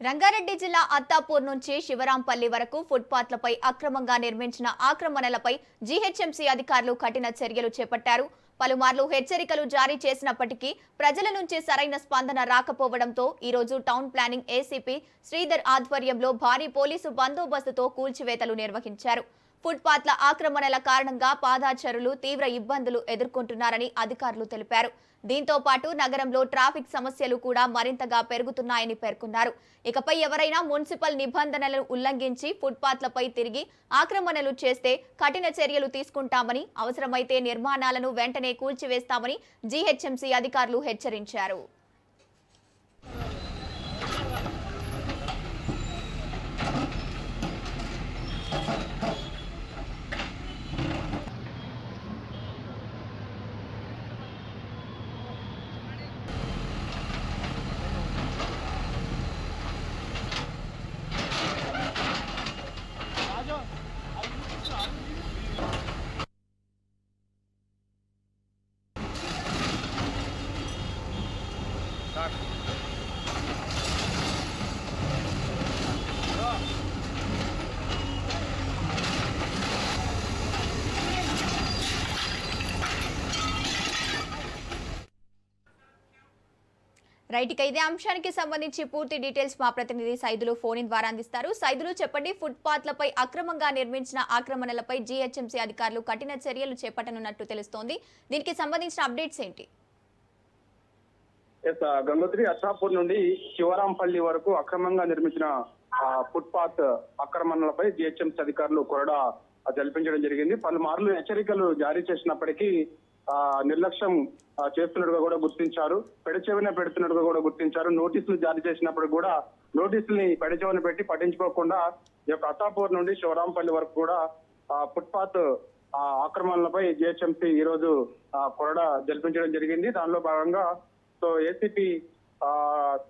రంగారెడ్డి జిల్లా అత్తాపూర్ నుంచి శివరాంపల్లి వరకు ఫుట్పాత్లపై అక్రమంగా నిర్మించిన ఆక్రమణలపై జీహెచ్ఎంసీ అధికారులు కఠిన చర్యలు చేపట్టారు. పలుమార్లు హెచ్చరికలు జారీ చేసినప్పటికీ ప్రజల నుంచి సరైన స్పందన రాకపోవడంతో ఈరోజు టౌన్ ప్లానింగ్ ఏసీపీ శ్రీధర్ ఆధ్వర్యంలో భారీ పోలీసు బందోబస్తుతో కూల్చివేతలు నిర్వహించారు. ఫుట్పాత్ల ఆక్రమణల కారణంగా పాదచారులు తీవ్ర ఇబ్బందులు ఎదుర్కొంటున్నారని అధికారులు తెలిపారు. దీంతో పాటు నగరంలో ట్రాఫిక్ సమస్యలు కూడా మరింతగా పెరుగుతున్నాయని పేర్కొన్నారు. ఇకపై ఎవరైనా మున్సిపల్ నిబంధనలను ఉల్లంఘించి ఫుట్పాత్లపై తిరిగి ఆక్రమణలు చేస్తే కఠిన చర్యలు తీసుకుంటామని, అవసరమైతే నిర్మాణాలను వెంటనే కూల్చివేస్తామని జీహెచ్ఎంసీ అధికారులు హెచ్చరించారు. రైట్, ఇక ఇదే అంశానికి సంబంధించి పూర్తి డీటెయిల్స్ మా ప్రతినిధి సైదులు ఫోన్ ద్వారా అందిస్తారు. సైదులు చెప్పండి, ఫుట్పాత్లపై అక్రమంగా నిర్మించిన ఆక్రమణలపై జీహెచ్ఎంసీ అధికారులు కఠిన చర్యలు చేపట్టనున్నట్టు తెలుస్తోంది. దీనికి సంబంధించిన అప్డేట్స్ ఏంటి? గంగోత్రి, అత్తాపూర్ నుండి శివరాంపల్లి వరకు అక్రమంగా నిర్మించిన ఫుట్పాత్ ఆక్రమణలపై జీహెచ్ఎంసీ అధికారులు కొరడా జల్పించడం జరిగింది. పలుమార్లు హెచ్చరికలు జారీ చేసినప్పటికీ నిర్లక్ష్యం చేస్తున్నట్టుగా కూడా గుర్తించారు. పెడచెవిన పెడుతున్నట్టుగా కూడా గుర్తించారు. నోటీసులు జారీ చేసినప్పుడు కూడా నోటీసుల్ని పెడచెవిన పెట్టి పట్టించుకోకుండా ఈ యొక్క అత్తాపూర్ నుండి శివరాంపల్లి వరకు కూడా ఫుట్పాత్ ఆక్రమణలపై జీహెచ్ఎంసీ ఈ రోజు కొరడా జల్పించడం జరిగింది. దానిలో భాగంగా ఏసీపీ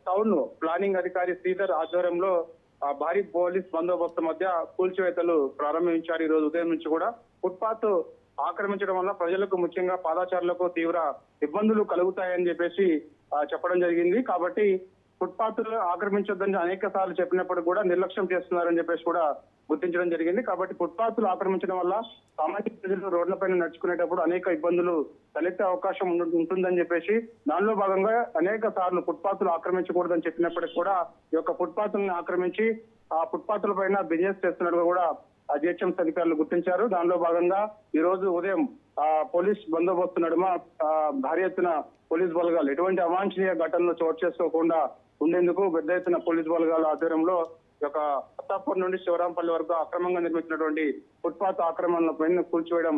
టౌన్ ప్లానింగ్ అధికారి శ్రీధర్ ఆధ్వర్యంలో భారీ పోలీస్ బందోబస్తు మధ్య కూల్చివేతలు ప్రారంభించారు. ఈ రోజు ఉదయం నుంచి కూడా ఫుట్పాత్ ఆక్రమించడం వల్ల ప్రజలకు, ముఖ్యంగా పాదచారులకు తీవ్ర ఇబ్బందులు కలుగుతాయని చెప్పేసి చెప్పడం జరిగింది. కాబట్టి ఫుట్పాత్ ఆక్రమించొద్దని అనేక సార్లు చెప్పినప్పుడు కూడా నిర్లక్ష్యం చేస్తున్నారని చెప్పేసి కూడా గుర్తించడం జరిగింది. కాబట్టి ఫుట్పాత్లు ఆక్రమించడం వల్ల సామాజిక ప్రజలు రోడ్లపైన నడుచుకునేటప్పుడు అనేక ఇబ్బందులు తలెత్తే అవకాశం ఉంటుందని చెప్పేసి దానిలో భాగంగా అనేక సార్లు ఫుట్పాత్లు ఆక్రమించకూడదని చెప్పినప్పటికీ కూడా ఈ యొక్క ఫుట్పాత్లను ఆక్రమించి ఆ ఫుట్పాత్ల పైన బిజినెస్ చేస్తున్నట్టుగా కూడా జీహెచ్ఎంసీ అధికారులు గుర్తించారు. దానిలో భాగంగా ఈ రోజు ఉదయం పోలీస్ బందోబస్తు నడుమ భారీ ఎత్తున పోలీస్ బలగాలు ఎటువంటి అవాంఛనీయ ఘటనలు చోటు చేసుకోకుండా ఉండేందుకు పెద్ద ఎత్తున పోలీస్ బలగాల ఆధ్వర్యంలో ఈ యొక్క అత్తాపూర్ నుండి శివరాంపల్లి వరకు అక్రమంగా నిర్మించినటువంటి ఫుట్పాత్ ఆక్రమణలపైన కూల్చివేయడం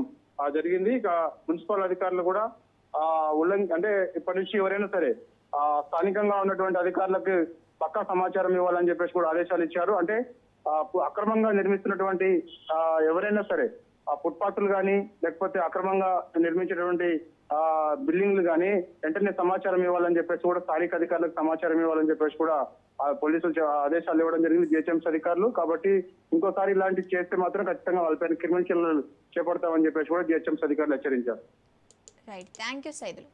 జరిగింది. ఇక మున్సిపల్ అధికారులు కూడా అంటే ఇప్పటి నుంచి ఎవరైనా సరే స్థానికంగా ఉన్నటువంటి అధికారులకు పక్కా సమాచారం ఇవ్వాలని చెప్పేసి కూడా ఆదేశాలు ఇచ్చారు. అంటే అక్రమంగా నిర్మిస్తున్నటువంటి ఎవరైనా సరే ఆ ఫుట్పాత్లు కానీ లేకపోతే అక్రమంగా నిర్మించినటువంటి బిల్డింగ్లు కానీ వెంటనే సమాచారం ఇవ్వాలని చెప్పేసి కూడా స్థానిక అధికారులకు సమాచారం ఇవ్వాలని చెప్పేసి కూడా పోలీసులు ఆదేశాలు ఇవ్వడం జరిగింది జీహెచ్ఎంసీ అధికారులు. కాబట్టి ఇంకోసారి ఇలాంటివి చేస్తే మాత్రం ఖచ్చితంగా వాళ్ళపైన క్రిమినల్ చర్యలు చేపడతామని చెప్పేసి కూడా జీహెచ్ఎంసీ అధికారులు హెచ్చరించారు. Right, thank you Saidulu.